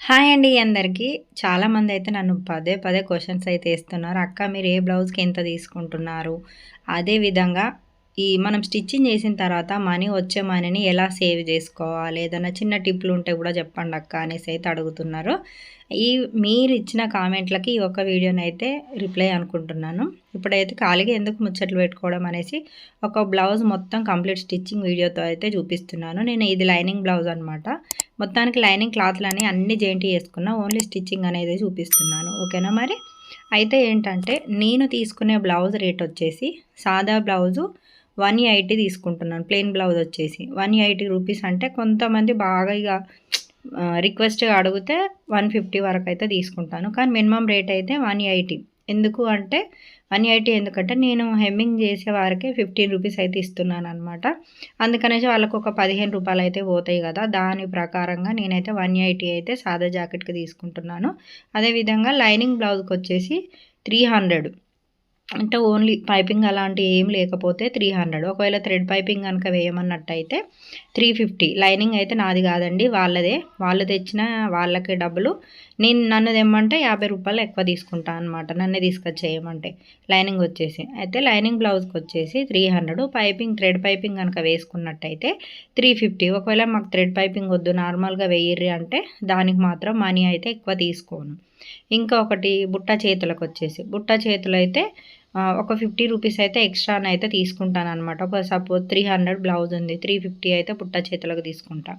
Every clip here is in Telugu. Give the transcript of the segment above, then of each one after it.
హాయ్ అండి అందరికీ. చాలామందైతే నన్ను పదే పదే క్వెషన్స్ అయితే ఏస్తున్నారు. అక్క మీరు ఏ బ్లౌజ్‌కి ఎంత తీసుకుంటున్నారు? అదే విధంగా మనం స్టిచ్చింగ్ చేసిన తర్వాత మనీ వచ్చే మనీని ఎలా సేవ్ చేసుకోవాలి? ఏదన్నా చిన్న టిప్‌లు ఉంటే కూడా చెప్పండక్క అనేసి అయితే అడుగుతున్నారు. ఈ మీరిచ్చిన కామెంట్‌లకి ఈ ఒక్క వీడియోనైతే రిప్లై అనుకుంటున్నాను. ఇప్పుడైతే ఖాళీగా ఎందుకు ముచ్చట్లు పెట్టుకోవడం అనేసి ఒక బ్లౌజ్ మొత్తం కంప్లీట్ స్టిచ్చింగ్ వీడియోతో అయితే చూపిస్తున్నాను. నేను ఇది లైనింగ్ బ్లౌజ్ అనమాట. మొత్తానికి లైనింగ్ క్లాత్‌లని అన్నీ జెయింట్ చేసుకున్నా. ఓన్లీ స్టిచ్చింగ్ అనేది చూపిస్తున్నాను. ఓకేనా మరి? అయితే ఏంటంటే నేను తీసుకునే బ్లౌజ్ రేట్ వచ్చేసి సాదా బ్లౌజు 180 తీసుకుంటున్నాను. ప్లెయిన్ బ్లౌజ్ వచ్చేసి 180 రూపీస్. అంటే కొంతమంది బాగా ఇగ రిక్వెస్ట్‌గా అడిగితే 150 వరకైతే తీసుకుంటాను. కానీ మినిమమ్ రేట్ అయితే 180. ఎందుకు అంటే 180 ఎందుకంటే నేను హెమ్మింగ్ చేసే వారికి 15 రూపీస్ అయితే ఇస్తున్నాననమాట. అందుకనేసి వాళ్ళకొక రూ. 15 అయితే పోతాయి గదా! దాని ప్రకారంగా నేనైతే 180 అయితే సాదా జాకెట్‌కి తీసుకుంటున్నాను. అదేవిధంగా లైనింగ్ బ్లౌజ్‌కొచ్చేసి 300. అంటే ఓన్లీ పైపింగ్ అలాంటివి ఏం లేకపోతే 300. ఒకవేళ థ్రెడ్ పైపింగ్ గనుక వేయమన్నట్టయితే 350. లైనింగ్ అయితే నాది కాదండి, వాళ్ళదే. వాళ్ళు తెచ్చిన వాళ్ళకే డబ్బులు. నన్ను తెమ్మంటే రూ. 50 ఎక్కువ తీసుకుంటా అనమాట. నన్నే తీసుకొచ్చేయమంటే. లైనింగ్ వచ్చేసి. అయితే లైనింగ్ బ్లౌజ్‌కొచ్చేసి 300. పైపింగ్ థ్రెడ్ పైపింగ్ గనుక వేసుకున్నట్టయితే 350. ఒకవేళ మాకు థ్రెడ్ పైపింగ్ వద్దు, నార్మల్‌గా వెయ్యిర్రి అంటే దానికి మాత్రం మనీ అయితే ఎక్కువ తీసుకోను. ఇంకా ఒకటి బుట్ట చేతులకొచ్చేసి, బుట్ట చేతులైతే ఒక 50 రూపీస్ అయితే ఎక్స్‌ట్రానైతే తీసుకుంటాననమాట. ఒక సపోజ్ 300 బ్లౌజ్ ఉంది. 350 అయితే బుట్ట చేతులకు తీసుకుంటా.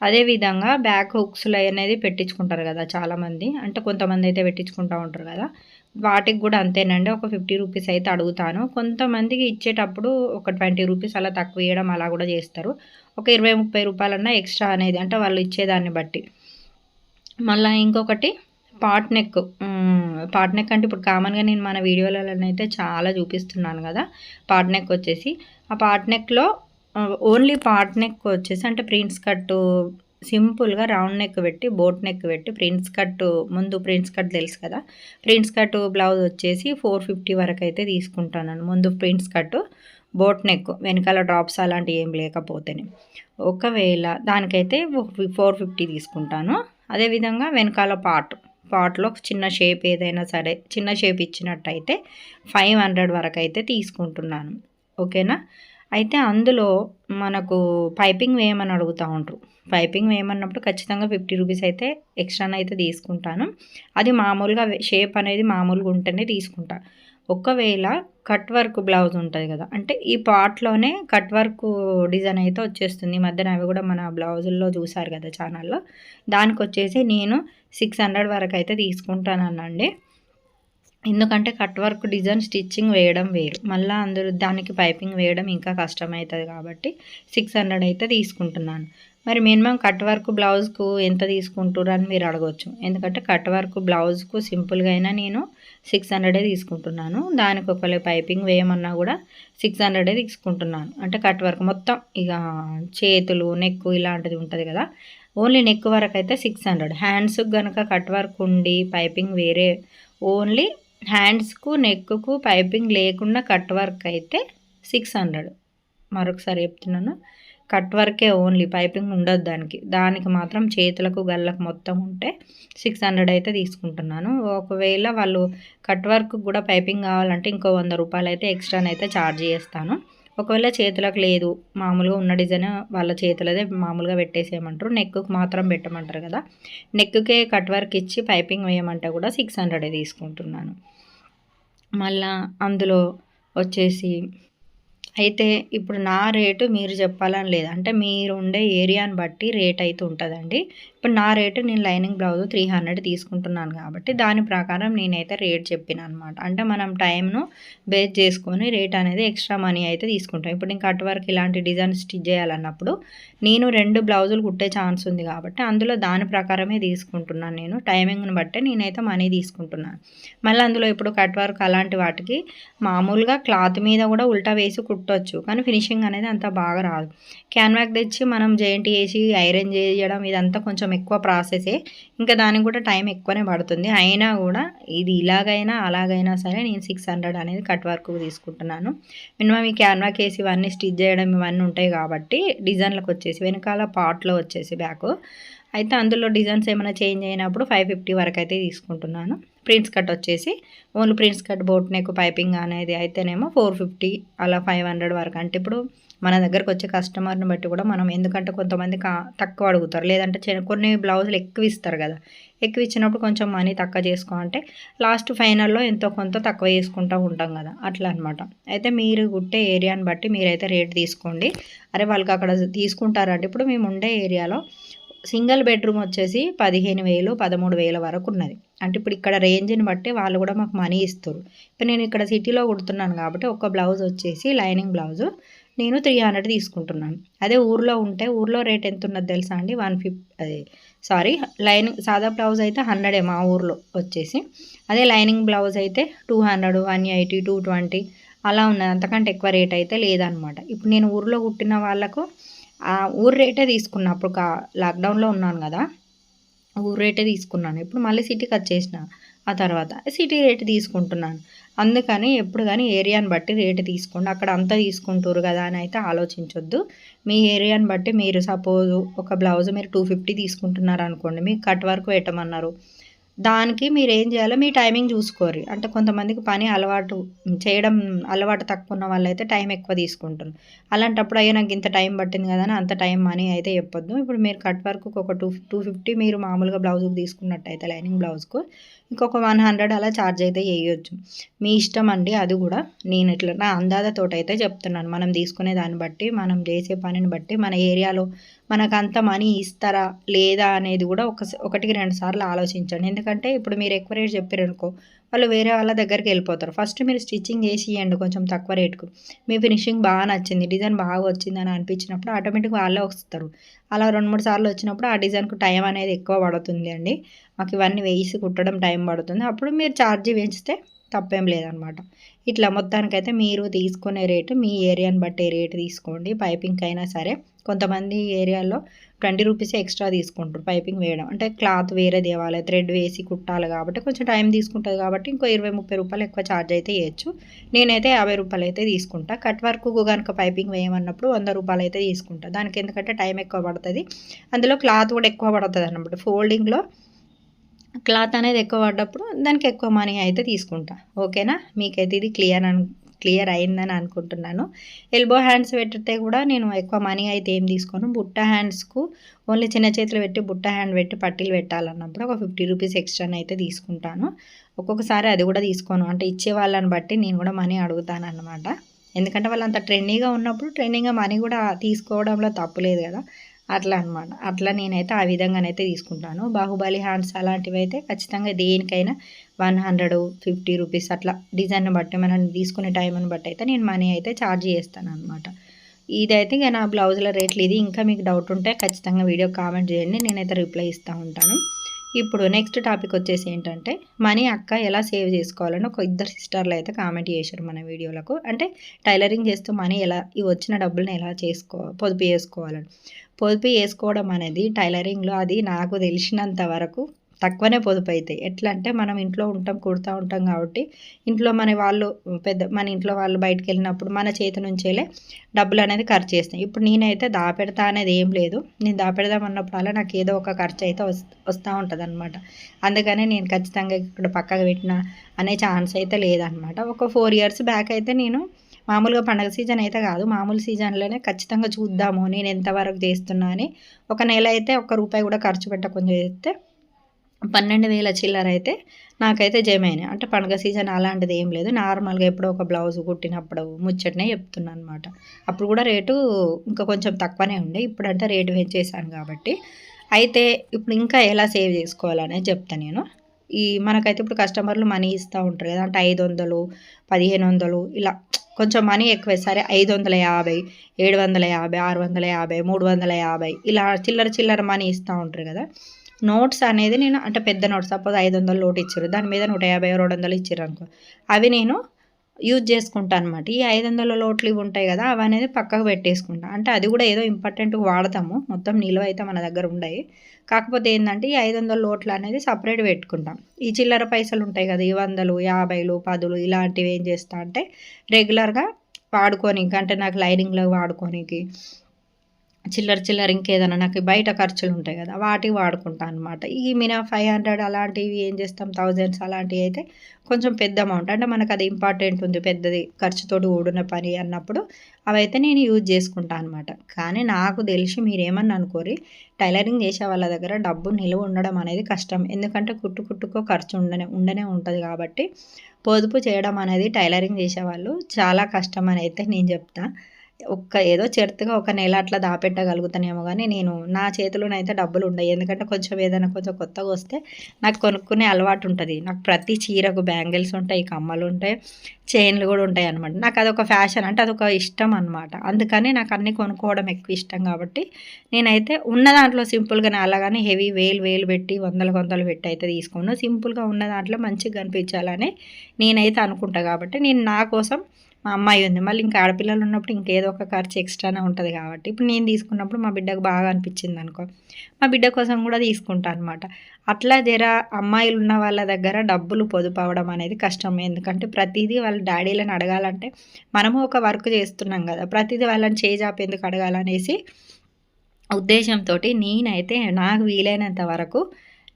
అదేవిధంగా బ్యాక్ హుక్స్‌లు అనేది పెట్టించుకుంటారు గదా చాలామంది. అంటే కొంతమందైతే పెట్టించుకుంటా ఉంటారు గదా! వాటికి గూడా అంతేనండి. ఒక 50 రూపీస్ అయితే అడుగుతాను. కొంతమందికి ఇచ్చేటప్పుడు ఒక 20 రూపీస్ అలా తక్కువ ఇయ్యడం అలా గూడా చేస్తారు. ఒక 20, 30 రూపాయలన్నా ఎక్స్‌ట్రా అనేది అంటే వాళ్ళు ఇచ్చేదాన్ని బట్టి. మళ్ళా ఇంకొకటి పాట్ నెక్. పాట్ నెక్ అంటే ఇప్పుడు కామన్‌గా నేను మన వీడియోలలోనైతే చాలా చూపిస్తున్నాను గదా! పాట్ నెక్ వచ్చేసి, ఆ పాట్ నెక్‌లో ఓన్లీ పాట్ నెక్ వచ్చేసి అంటే ప్రిన్స్ కట్టు సింపుల్‌గా రౌండ్ నెక్ పెట్టి, బోట్ నెక్ పెట్టి ప్రిన్స్ కట్టు ముందు ప్రిన్స్ కట్ తెలుసు కదా! ప్రిన్స్ కట్ బ్లౌజ్ వచ్చేసి 450 వరకైతే తీసుకుంటాను. ముందు ప్రిన్స్ కట్టు, బోట్ నెక్ వెనకాల డ్రాప్స్ అలాంటివి ఏం లేకపోతేనే. ఒకవేళ దానికైతే 450 తీసుకుంటాను. అదేవిధంగా వెనకాల పార్ట్‌లో చిన్న షేప్ ఏదైనా సరే, చిన్న షేప్ ఇచ్చినట్టయితే 500 వరకైతే తీసుకుంటున్నాను. ఓకేనా? అయితే అందులో మనకు పైపింగ్ వేయమని అడుగుతా ఉంటారు. పైపింగ్ వేయమన్నప్పుడు ఖచ్చితంగా 50 రూపీస్ అయితే ఎక్స్‌ట్రానైతే తీసుకుంటాను. అది మామూలుగా షేప్ అనేది మామూలుగా ఉంటేనే తీసుకుంటా. ఒకవేళ కట్ వర్క్ బ్లౌజ్ ఉంటది గదా! అంటే ఈ పార్ట్‌లోనే కట్ వర్క్ డిజైన్ అయితే వచ్చేస్తుంది. ఈ మధ్యన అవి గూడా మన బ్లౌజుల్లో చూసారు గదా ఛానల్‌లో. దానికొచ్చేసి నేను 600 వరకైతే తీసుకుంటాననండి. ఎందుకంటే కట్ వర్క్ డిజైన్ స్టిచ్చింగ్ వేయడం వేరు. మళ్ళా అందులో దానికి పైపింగ్ వేయడం ఇంకా కష్టమైతది కాబట్టి 600 అయితే తీసుకుంటున్నాను. మరి మినిమమ్ కట్ వర్క్ బ్లౌజ్‌కు ఎంత తీసుకుంటుర్రని మీరు అడగొచ్చు. ఎందుకంటే కట్ వర్క్ బ్లౌజ్‌కు సింపుల్‌గా అయినా నేను 600 తీసుకుంటున్నాను. దానికి ఒకవేళ పైపింగ్ వేయమన్నా గూడా 600 తీసుకుంటున్నాను. అంటే కట్ వర్క్ మొత్తం ఇగ చేతులు, నెక్ ఇలాంటిది ఉంటది గదా! ఓన్లీ నెక్ వరకైతే 600. హ్యాండ్స్‌కి గనక కట్ వర్క్ ఉండి పైపింగ్ వేరే ఓన్లీ హ్యాండ్స్‌కు, నెక్‌కు పైపింగ్ లేకుండా కట్ వర్క్ అయితే 600. మరొకసారి చెప్తున్నాను. కట్ వర్కే ఓన్లీ పైపింగ్ ఉండదు దానికి. దానికి మాత్రం చేతులకు, గళ్ళకు మొత్తం ఉంటే 600 అయితే తీసుకుంటున్నాను. ఒకవేళ వాళ్ళు కట్ వర్క్‌కి గూడా పైపింగ్ కావాలంటే ఇంకో రూ. 100 అయితే ఎక్స్‌ట్రానైతే చార్జ్ చేస్తాను. ఒకవేళ చేతులకు లేదు, మామూలుగా ఉన్న డిజైన్ వాళ్ళ చేతులదే మామూలుగా పెట్టేసేయమంటారు. నెక్‌కి మాత్రం పెట్టమంటారు కదా! నెక్‌కే కట్ వర్క్ ఇచ్చి పైపింగ్ వేయమంటే కూడా 600 తీసుకుంటున్నాను. మళ్ళా అందులో వచ్చేసి అయితే ఇప్పుడు నా రేటు మీరు చెప్పాలని లేదు. అంటే మీరుండే ఏరియాని బట్టి రేట్ అయితే ఉంటదండి. ఇప్పుడు నా రేటు నేను లైనింగ్ బ్లౌజ్ 300 తీసుకుంటున్నాను కాబట్టి దాని ప్రకారం నేనైతే రేట్ చెప్పిననమాట. అంటే మనం టైంను బేస్ చేసుకొని రేట్ అనేది ఎక్స్ట్రా మనీ అయితే తీసుకుంటాం. ఇప్పుడు నేను కట్ వర్క్ ఇలాంటి డిజైన్ స్టిచ్ చేయాలన్నప్పుడు నేను 2 బ్లౌజులు కుట్టే ఛాన్స్ ఉంది కాబట్టి అందులో దాని ప్రకారమే తీసుకుంటున్నాను నేను. టైమింగ్‌ని బట్టే నేనైతే మనీ తీసుకుంటున్నాను. మళ్ళీ అందులో ఇప్పుడు కట్ వర్క్ అలాంటి వాటికి మామూలుగా క్లాత్ మీద కూడా ఉల్టా వేసి కుట్టొచ్చు. కానీ ఫినిషింగ్ అనేది అంత బాగా రాదు. క్యాన్వాక్ తెచ్చి మనం జాయింట్ ఏసి ఐరన్ చేయడం ఇదంతా కొంచెం ఎక్కువ ప్రాసెసే. ఇంకా దానికి కూడా టైం ఎక్కువనే పడుతుంది. అయినా కూడా ఇది ఇలాగైనా అలాగైనా సరే నేను 600 అనేది కట్ వర్క్‌కి తీసుకుంటున్నాను. మినిమమ్ ఈ క్యాన్వాక్ ఏసి ఇవన్నీ స్టిచ్ చేయడం ఇవన్నీ ఉంటాయి కాబట్టి డిజైన్‌లకొచ్చేసి వెనకాల పార్ట్‌లో వచ్చేసి బ్యాకు అయితే అందులో డిజైన్స్ ఏమైనా చేంజ్ అయినప్పుడు 550 వరకు అయితే తీసుకుంటున్నాను. ప్రిన్స్ కట్ వచ్చేసి only prince cut boat neck piping అనేది అయితేనేమో 450 అలా 500 వరకు. అంటే ఇప్పుడు మన దగ్గరకు వచ్చే కస్టమర్ని బట్టి కూడా మనం, ఎందుకంటే కొంతమంది తక్కువ అడుగుతారు, లేదంటే కొన్ని బ్లౌజులు ఎక్కువ ఇస్తారు కదా, ఎక్కువ ఇచ్చినప్పుడు కొంచెం మనీ తక్కువ చేసుకో అంటే లాస్ట్ ఫైనల్లో ఎంతో కొంత తక్కువ చేసుకుంటూ ఉంటాం కదా, అట్లా అనమాట. అయితే మీరు కుట్టే ఏరియాని బట్టి మీరైతే రేట్ తీసుకోండి. అరే వాళ్ళకి అక్కడ తీసుకుంటారంటే ఇప్పుడు మేము ఉండే ఏరియాలో సింగిల్ బెడ్రూమ్ వచ్చేసి 15,000 13,000 వరకు ఉన్నది. అంటే ఇప్పుడు ఇక్కడ రేంజ్ని బట్టి వాళ్ళు కూడా మాకు మనీ ఇస్తారు. ఇప్పుడు నేను ఇక్కడ సిటీలో కుడుతున్నాను కాబట్టి ఒక బ్లౌజ్ వచ్చేసి లైనింగ్ బ్లౌజు నేను 300 తీసుకుంటున్నాను. అదే ఊర్లో ఉంటే ఊర్లో రేట్ ఎంత ఉన్నది తెలుసా అండి, 150 లైనింగ్ సాదా బ్లౌజ్ అయితే 100 మా ఊర్లో వచ్చేసి. అదే లైనింగ్ బ్లౌజ్ అయితే 200 180 220 అలా ఉన్నది. అంతకంటే ఎక్కువ రేట్ అయితే లేదనమాట. ఇప్పుడు నేను ఊర్లో కుట్టిన వాళ్ళకు ఊరు రేటే తీసుకున్నా. అప్పుడు లాక్డౌన్లో ఉన్నాను కదా, ఊరు రేటే తీసుకున్నాను. ఇప్పుడు మళ్ళీ సిటీకి వచ్చేసిన, ఆ తర్వాత సిటీ రేటు తీసుకుంటున్నాను. అందుకని ఎప్పుడు కానీ ఏరియాని బట్టి రేటు తీసుకోండి. అక్కడ అంతా తీసుకుంటారు కదా అని అయితే ఆలోచించొద్దు. మీ ఏరియాని బట్టి మీరు సపోజ్ ఒక బ్లౌజ్ మీరు 250 తీసుకుంటున్నారు అనుకోండి, మీకు కట్ వర్క్ పెట్టమన్నారు, దానికి మీరు ఏం చేయాలో మీ టైమింగ్ చూసుకోరు. అంటే కొంతమందికి పని చేయడం అలవాటు తక్కువ ఉన్న వాళ్ళైతే టైం ఎక్కువ తీసుకుంటారు. అలాంటప్పుడు అయ్యో నాకు ఇంత టైం పట్టింది కదా అని అంత టైం మనీ అయితే చెప్పొద్దు. ఇప్పుడు మీరు కట్ వర్క్కి ఒక 250 మీరు మామూలుగా బ్లౌజ్కి తీసుకున్నట్టయితే లైనింగ్ బ్లౌజ్కు ఇంకొక 100 అలా ఛార్జ్ అయితే చేయొచ్చు. మీ ఇష్టం అండి. అది కూడా నేను ఇట్లా నా అందాజతోటి అయితే చెప్తున్నాను. మనం తీసుకునే దాన్ని బట్టి, మనం చేసే పనిని బట్టి, మన ఏరియాలో మనకు అంత మనీ ఇస్తారా లేదా అనేది కూడా ఒకటికి 2 సార్లు ఆలోచించండి. ఎందుకంటే ఇప్పుడు మీరు ఎక్కువ రేట్ చెప్పారనుకో, వాళ్ళు వేరే వాళ్ళ దగ్గరికి వెళ్ళిపోతారు. ఫస్ట్ మీరు స్టిచ్చింగ్ చేసి ఇవ్వండి కొంచెం తక్కువ రేటుకు. మీ ఫినిషింగ్ బాగా నచ్చింది, డిజైన్ బాగా వచ్చిందని అనిపించినప్పుడు ఆటోమేటిక్గా వాళ్ళే వస్తారు. అలా 2-3 సార్లు వచ్చినప్పుడు ఆ డిజైన్కు టైం అనేది ఎక్కువ పడుతుంది అండి. మాకు ఇవన్నీ వేసి కుట్టడం టైం పడుతుంది. అప్పుడు మీరు ఛార్జీ పెంచితే తప్పేం లేదనమాట. ఇట్లా మొత్తానికైతే మీరు తీసుకునే రేటు మీ ఏరియాని బట్టే రేటు తీసుకోండి. పైపింగ్ అయినా సరే కొంతమంది ఏరియాలో 20 రూపీస్ ఎక్స్ట్రా తీసుకుంటారు పైపింగ్ వేయడం. అంటే క్లాత్ వేరే తేవాలి, థ్రెడ్ వేసి కుట్టాలి కాబట్టి కొంచెం టైం తీసుకుంటుంది కాబట్టి ఇంకో 20-30 రూపాయలు ఎక్కువ ఛార్జ్ అయితే చేయొచ్చు. నేనైతే 50 రూపాయలు అయితే తీసుకుంటా. కట్ వర్క్ కనుక పైపింగ్ వేయమన్నప్పుడు 100 రూపాయలు అయితే తీసుకుంటా. దానికి ఎందుకంటే టైం ఎక్కువ పడుతుంది, అందులో క్లాత్ కూడా ఎక్కువ పడుతుంది అన్నమాట. ఫోల్డింగ్లో క్లాత్ అనేది ఎక్కువ పడ్డప్పుడు దానికి ఎక్కువ మనీ అయితే తీసుకుంటా. ఓకేనా, మీకైతే ఇది క్లియర్ అయిందని అనుకుంటున్నాను. ఎల్బో హ్యాండ్స్ పెట్టితే కూడా నేను ఎక్కువ మనీ అయితే ఏం తీసుకోను. బుట్ట హ్యాండ్స్కు ఓన్లీ చిన్న చేతులు పెట్టి బుట్ట హ్యాండ్ పెట్టి పట్టీలు పెట్టాలన్నప్పుడు ఒక 50 రూపీస్ ఎక్స్ట్రాని అయితే తీసుకుంటాను. ఒక్కొక్కసారి అది కూడా తీసుకోను. అంటే ఇచ్చే వాళ్ళని బట్టి నేను కూడా మనీ అడుగుతాను అన్నమాట. ఎందుకంటే వాళ్ళు అంత ట్రెండీగా ఉన్నప్పుడు ట్రెండింగ్గా మనీ కూడా తీసుకోవడంలో తప్పు లేదు కదా, అట్లా అనమాట. అట్లా నేనైతే ఆ విధంగానైతే తీసుకుంటాను. బాహుబలి హ్యాండ్స్ అలాంటివి అయితే ఖచ్చితంగా దేనికైనా 150 రూపీస్ అట్లా డిజైన్ బట్టి మనం తీసుకునే టైంని బట్టి అయితే నేను మనీ అయితే ఛార్జ్ చేస్తాను అనమాట. ఇదైతే ఇక నా బ్లౌజుల రేట్లు ఇది. ఇంకా మీకు డౌట్ ఉంటే ఖచ్చితంగా వీడియో కామెంట్ చేయండి, నేనైతే రిప్లై ఇస్తూ ఉంటాను. ఇప్పుడు నెక్స్ట్ టాపిక్ వచ్చేసి ఏంటంటే మనీ అక్క ఎలా సేవ్ చేసుకోవాలని ఒక ఇద్దరు సిస్టర్లు అయితే కామెంట్ చేశారు మన వీడియోలకు. అంటే టైలరింగ్ చేస్తూ మనీ ఎలా ఈ వచ్చిన డబ్బులను ఎలా పొదుపు చేసుకోవాలని. పొదుపు చేసుకోవడం అనేది టైలరింగ్లో అది నాకు తెలిసినంత వరకు తక్కువనే పొదుపు అవుతాయి. ఎట్లా అంటే మనం ఇంట్లో కుడుతూ ఉంటాం కాబట్టి ఇంట్లో మన ఇంట్లో వాళ్ళు బయటకు వెళ్ళినప్పుడు మన చేతి నుంచేలే డబ్బులు అనేది ఖర్చు చేస్తాయి. ఇప్పుడు నేనైతే దాపెడతా అనేది ఏం లేదు. నేను దాపెడదామన్నప్పుడు అలా నాకు ఏదో ఒక ఖర్చు అయితే వస్తూ ఉంటుంది అనమాట. అందుకనే నేను ఖచ్చితంగా ఇక్కడ పక్కకు పెట్టిన అనే ఛాన్స్ అయితే లేదనమాట. ఒక 4 years బ్యాక్ అయితే నేను మామూలుగా పండగ సీజన్ అయితే కాదు, మామూలు సీజన్లోనే ఖచ్చితంగా చూద్దాము నేను ఎంతవరకు చేస్తున్నా అని ఒక నెల అయితే ₹1 కూడా ఖర్చు పెట్టకుండా చేస్తే 12,000 చిల్లర అయితే నాకైతే జమైనాయి. అంటే పండుగ సీజన్ అలాంటిది ఏం లేదు, నార్మల్గా ఎప్పుడో ఒక బ్లౌజ్ కుట్టినప్పుడు ముచ్చటనే చెప్తున్నాను అనమాట. అప్పుడు కూడా రేటు ఇంకా కొంచెం తక్కువనే ఉండే, ఇప్పుడంటే రేటు పెంచేసాను కాబట్టి. అయితే ఇప్పుడు ఇంకా ఎలా సేవ్ చేసుకోవాలనేది చెప్తాను నేను. మనకైతే ఇప్పుడు కస్టమర్లు మనీ ఇస్తూ ఉంటారు కదా, అంటే 500 1500 ఇలా కొంచెం మనీ ఎక్కువే సరే 550 750 650 350 ఇలా చిల్లర మనీ ఇస్తూ ఉంటారు కదా. నోట్స్ అనేది నేను అంటే పెద్ద నోట్స్ సపోజ్ 500 నోట్ ఇచ్చారు, దాని మీద 150 200 ఇచ్చారు అనుకో, అవి నేను యూజ్ చేసుకుంటా అనమాట. ఈ 500 నోట్లు ఇవి ఉంటాయి కదా, అవి అనేది పక్కకు పెట్టేసుకుంటా. అంటే అది కూడా ఏదో ఇంపార్టెంట్గా వాడతాము, మొత్తం నిల్వ అయితే మన దగ్గర ఉండయి. కాకపోతే ఏంటంటే ఈ 500 నోట్లు అనేది సపరేట్ పెట్టుకుంటాం. ఈ చిల్లర పైసలు ఉంటాయి కదా, ఈ 100 50 10 ఇలాంటివి ఏం చేస్తా అంటే రెగ్యులర్గా వాడుకోనికి, అంటే నాకు లైనింగ్లో వాడుకోనికి చిల్లర చిల్లర ఇంకేదైనా నాకు బయట ఖర్చులుంటాయి గదా! వాటికి వాడుకుంటా అనమాట. ఈ 500 అలాంటివి ఏం చేస్తాం, థౌజండ్స్ అలాంటివి అయితే కొంచెం పెద్ద అమౌంట్. అంటే మనకది ఇంపార్టెంట్ ఉంది, పెద్దది ఖర్చుతోటి కూడిన పని అన్నప్పుడు అవైతే నేను యూజ్ చేసుకుంటా అనమాట. కానీ నాకు తెలిసి మీరేమన్నా అనుకోరి, టైలరింగ్ చేసే వాళ్ళ దగ్గర డబ్బు నిలువ ఉండడం అనేది కష్టం. ఎందుకంటే కుట్టుకో ఖర్చు ఉండనే ఉంటది కాబట్టి, పొదుపు చేయడం అనేది టైలరింగ్ చేసేవాళ్ళు చాలా కష్టం అని అయితే నేను చెప్తా. ఏదో చెర్త్‌గా ఒక నెల అట్లా దాపెట్టగలుగుతానేమో గానీ, నేను నా చేతిలోనైతే డబ్బులుండయి. ఎందుకంటే కొంచెం ఏదైనా కొంచెం కొత్తగొస్తే నాకు కొనుక్కునే అలవాటుంటది. నాకు ప్రతి చీరకు బ్యాంగిల్స్ ఉంటాయి, కమ్మలుంటాయి, చైన్‌లు గూడా ఉంటాయనమాట. నాకదొక ఫ్యాషన్, అంటే అదొక ఇష్టం అనమాట. అందుకని నాకన్నీ కొనుక్కోవడం ఎక్కువ ఇష్టం గాబట్టి, నేనైతే ఉన్న దాంట్లో సింపుల్‌గానే, అలాగని హెవీ వేలు పెట్టి, వందలు పెట్టి అయితే తీసుకోను. సింపుల్‌గా ఉన్న దాంట్లో మంచిగా కనిపించాలని నేనైతే అనుకుంటా గాబట్టి, నేను నా కోసం, మా అమ్మాయి ఉంది, మళ్ళీ ఇంకా ఆడపిల్లలున్నప్పుడు ఇంకేదో ఒక ఖర్చు ఎక్స్‌ట్రానే ఉంటది గాబట్టి, ఇప్పుడు నేను తీసుకున్నప్పుడు మా బిడ్డకు బాగా అనిపించిందనుకో, మా బిడ్డ కోసం గూడా తీసుకుంటా అనమాట. అట్లా అమ్మాయిలున్న వాళ్ళ దగ్గర డబ్బులు పొదుపవ్వడం అనేది కష్టం. ఎందుకంటే ప్రతీదీ వాళ్ళ డ్యాడీలని అడగాలంటే, మనము ఒక వర్క్ చేస్తున్నాం గదా! ప్రతీదీ వాళ్ళని చేజాపి ఎందుకు అడగాలనేసి ఉద్దేశంతోటి నేనైతే నాకు వీలైనంత వరకు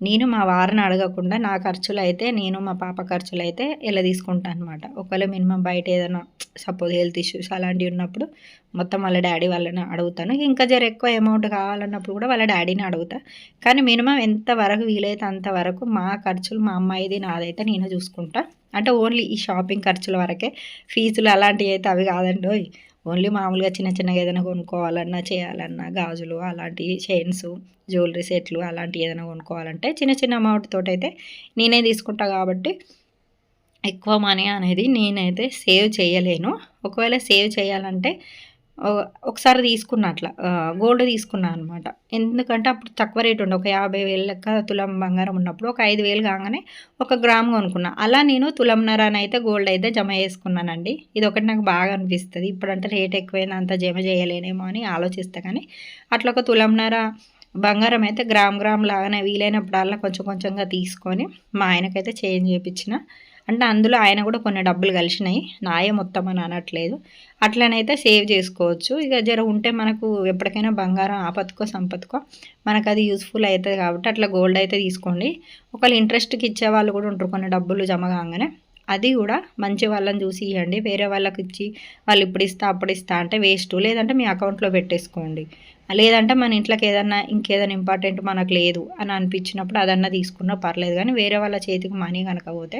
నేను మా వారిని అడగకుండా నా ఖర్చులైతే, నేను మా పాప ఖర్చులైతే ఇలా తీసుకుంటా అనమాట. ఒకవేళ మినిమమ్ బయట ఏదైనా సపోజ్ హెల్త్ ఇష్యూస్ అలాంటివి ఉన్నప్పుడు మొత్తం వాళ్ళ డ్యాడీ వాళ్ళని అడుగుతాను. ఇంకా ఎక్కువ అమౌంట్ కావాలన్నప్పుడు కూడా వాళ్ళ డ్యాడీని అడుగుతా. కానీ మినిమమ్ ఎంతవరకు వీలైతే అంతవరకు మా ఖర్చులు, మా అమ్మాయిది నాదైతే నేనే చూసుకుంటా. అంటే ఓన్లీ ఈ షాపింగ్ ఖర్చుల వరకే, ఫీజులు అలాంటివి అయితే అవి కాదండోయ్! ఓన్లీ మామూలుగా చిన్నగా ఏదైనా కొనుక్కోవాలన్నా, చేయాలన్నా, గాజులు అలాంటివి, చైన్సు, జ్యువెలరీ సెట్లు అలాంటివి ఏదైనా కొనుక్కోవాలంటే చిన్న అమౌంట్ తోటైతే నేనే తీసుకుంటా కాబట్టి, ఎక్కువ మనీ అనేది నేనైతే సేవ్ చేయలేను. ఒకవేళ సేవ్ చేయాలంటే ఒకసారి తీసుకున్నా అట్లా, గోల్డ్ తీసుకున్నా అనమాట. ఎందుకంటే అప్పుడు తక్కువ రేట్ ఉండే, ఒక 50,000 లెక్క తులం బంగారం ఉన్నప్పుడు ఒక 5,000 కాగానే ఒక గ్రామ్ కొనుక్కున్నా. అలా నేను తులంన్నరనైతే గోల్డ్ అయితే జమ చేసుకున్నానండి. ఇదొకటి నాకు బాగా అనిపిస్తది. ఇప్పుడంటే రేట్ ఎక్కువైనా అంత జమ చేయలేనేమో అని ఆలోచిస్తా కానీ, అట్లా ఒక తులంన్నర బంగారం అయితే గ్రామ్ లాగానే వీలైనప్పుడల్లా కొంచెం కొంచెంగా తీసుకొని మా ఆయనకైతే చేంజ్ చేపిచ్చిన. అంటే అందులో ఆయన కూడా కొన్ని డబ్బులు కలిసినాయి, నాయే మొత్తం అని అనట్లేదు. అట్లనైతే సేవ్ చేసుకోవచ్చు. ఇక ఉంటే మనకు ఎప్పటికైనా బంగారం ఆపత్కో సంపత్కో మనకది యూజ్‌ఫుల్ అయితది కాబట్టి అట్లా గోల్డ్ అయితే తీసుకోండి. ఒకవేళ ఇంట్రెస్ట్‌కి ఇచ్చేవాళ్ళు కూడా ఉంటారు, కొన్ని డబ్బులు జమ కాంగానే. అది కూడా మంచి వాళ్ళని చూసి ఇయ్యండి. వేరే వాళ్ళకిచ్చి వాళ్ళు ఇప్పుడిస్తా, అప్పుడిస్తా అంటే వేస్టు. లేదంటే మీ అకౌంట్‌లో పెట్టేసుకోండి. లేదంటే మన ఇంట్లోకి ఇంకేదైనా ఇంపార్టెంట్ మనకు లేదు అని అనిపించినప్పుడు అదన్నా తీసుకున్నా పర్లేదు. కానీ వేరే వాళ్ళ చేతికి మనీ కనుక పోతే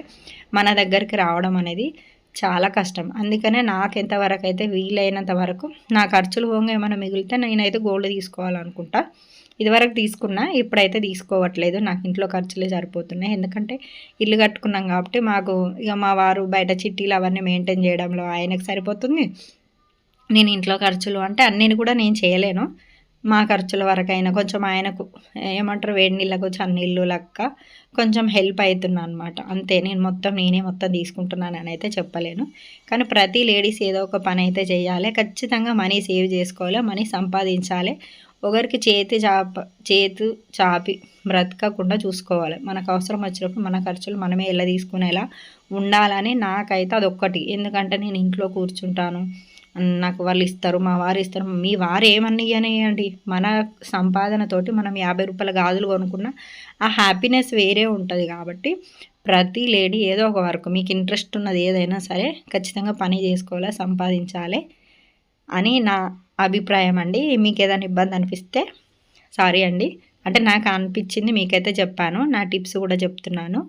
మన దగ్గరికి రావడం అనేది చాలా కష్టం. అందుకనే నాకెంతవరకైతే వీలైనంత వరకు నా ఖర్చులు పోంగా ఏమైనా మిగిలితే నేనైతే గోల్డ్ తీసుకోవాలనుకుంటా. ఇదివరకు తీసుకున్నా, ఇప్పుడైతే తీసుకోవట్లేదు. నాకు ఇంట్లో ఖర్చులే సరిపోతున్నాయి. ఎందుకంటే ఇల్లు కట్టుకున్నాం కాబట్టి మాకు ఇక మా వారు బయట చిట్టీలు అవన్నీ మెయింటైన్ చేయడంలో ఆయనకు సరిపోతుంది. నేను ఇంట్లో ఖర్చులు అంటే అన్నిని కూడా నేను చేయలేను. మా ఖర్చుల వరకైనా కొంచెం ఆయనకు ఏమంటారు, వేడి నీళ్ళకు చన్నీళ్ళు లెక్క కొంచెం హెల్ప్ అవుతున్నా అనమాట. అంతే, నేనే మొత్తం తీసుకుంటున్నానని అయితే చెప్పలేను. కానీ ప్రతి లేడీస్ ఏదో ఒక పని అయితే చేయాలి. ఖచ్చితంగా మనీ సేవ్ చేసుకోవాలి, మనీ సంపాదించాలి. ఒకరికి చేతు చాపి బ్రతకకుండా చూసుకోవాలి. మనకు అవసరం వచ్చినప్పుడు మన ఖర్చులు మనమే ఎలా తీసుకునేలా ఉండాలని నాకైతే అదొక్కటి. ఎందుకంటే నేను ఇంట్లో కూర్చుంటాను, నాకు వాళ్ళు ఇస్తారు, మా వారు ఇస్తారు. మీ వారు ఏమన్నా ఇయ్యనియ్యండి, మన సంపాదనతోటి మనం రూ. 50 గాజులు కొనుక్కున్న ఆ హ్యాపీనెస్ వేరే ఉంటుంది. కాబట్టి ప్రతి లేడీ ఏదో ఒక వర్క్, మీకు ఇంట్రెస్ట్ ఉన్నది ఏదైనా సరే ఖచ్చితంగా పని చేసుకోవాలి, సంపాదించాలి అని నా అభిప్రాయం అండి. మీకు ఏదైనా ఇబ్బంది అనిపిస్తే సారీ అండి. అంటే నాకు అనిపించింది మీకైతే చెప్పాను. నా టిప్స్ కూడా చెప్తున్నాను.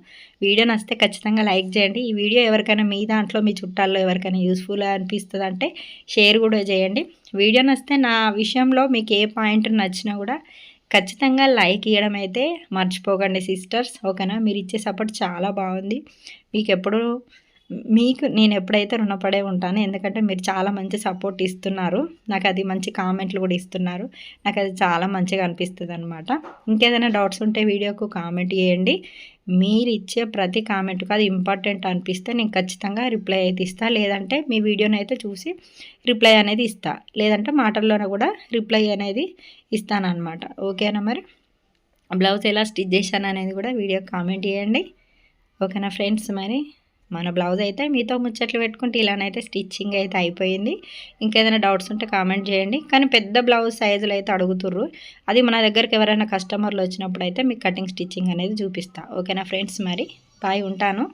వీడియో నచ్చితే ఖచ్చితంగా లైక్ చేయండి. ఈ వీడియో ఎవరికైనా మీ దాంట్లో, మీ చుట్టాల్లో ఎవరికైనా యూస్‌ఫుల్ అనిపిస్తదంటే షేర్ కూడా చేయండి. వీడియో నచ్చితే నా విషయంలో మీకు ఏ పాయింట్ నచ్చినా కూడా ఖచ్చితంగా లైక్ ఇయ్యడం అయితే మర్చిపోకండి సిస్టర్స్. ఓకేనా? మీరు ఇచ్చే సపోర్ట్ చాలా బాగుంది. మీకు నేను ఎప్పుడైతే రుణపడే ఉంటాను. ఎందుకంటే మీరు చాలా మంచి సపోర్ట్ ఇస్తున్నారు. నాకు అది మంచి కామెంట్లు కూడా ఇస్తున్నారు. నాకు అది చాలా మంచిగా అనిపిస్తదనమాట. ఇంకేదైనా డౌట్స్ ఉంటే వీడియోకు కామెంట్ చేయండి. మీరు ఇచ్చే ప్రతి కామెంట్‌కి అది ఇంపార్టెంట్ అనిపిస్తే నేను ఖచ్చితంగా రిప్లై అయితే ఇస్తా. లేదంటే మీ వీడియోనైతే చూసి రిప్లై అనేది ఇస్తా. లేదంటే మాటల్లోనే కూడా రిప్లై అనేది ఇస్తాననమాట. ఓకేనా మరి? బ్లౌజ్ ఎలా స్టిచ్ చేశాను అనేది కూడా వీడియోకి కామెంట్ చేయండి. ఓకేనా ఫ్రెండ్స్ మరి? మన బ్లౌజ్ అయితే మీతో ముచ్చట్లు పెట్టుకుంటే ఇలానైతే స్టిచ్చింగ్ అయితే అయిపోయింది. ఇంకేదైనా డౌట్స్ ఉంటే కామెంట్ చేయండి. కానీ పెద్ద బ్లౌజ్ సైజులు అయితే అడుగుతుర్రు. అది మన దగ్గరికి ఎవరైనా కస్టమర్లు వచ్చినప్పుడు అయితే మీకు కటింగ్ స్టిచ్చింగ్ అనేది చూపిస్తా. ఓకేనా ఫ్రెండ్స్, మరి బాయ్, ఉంటాను.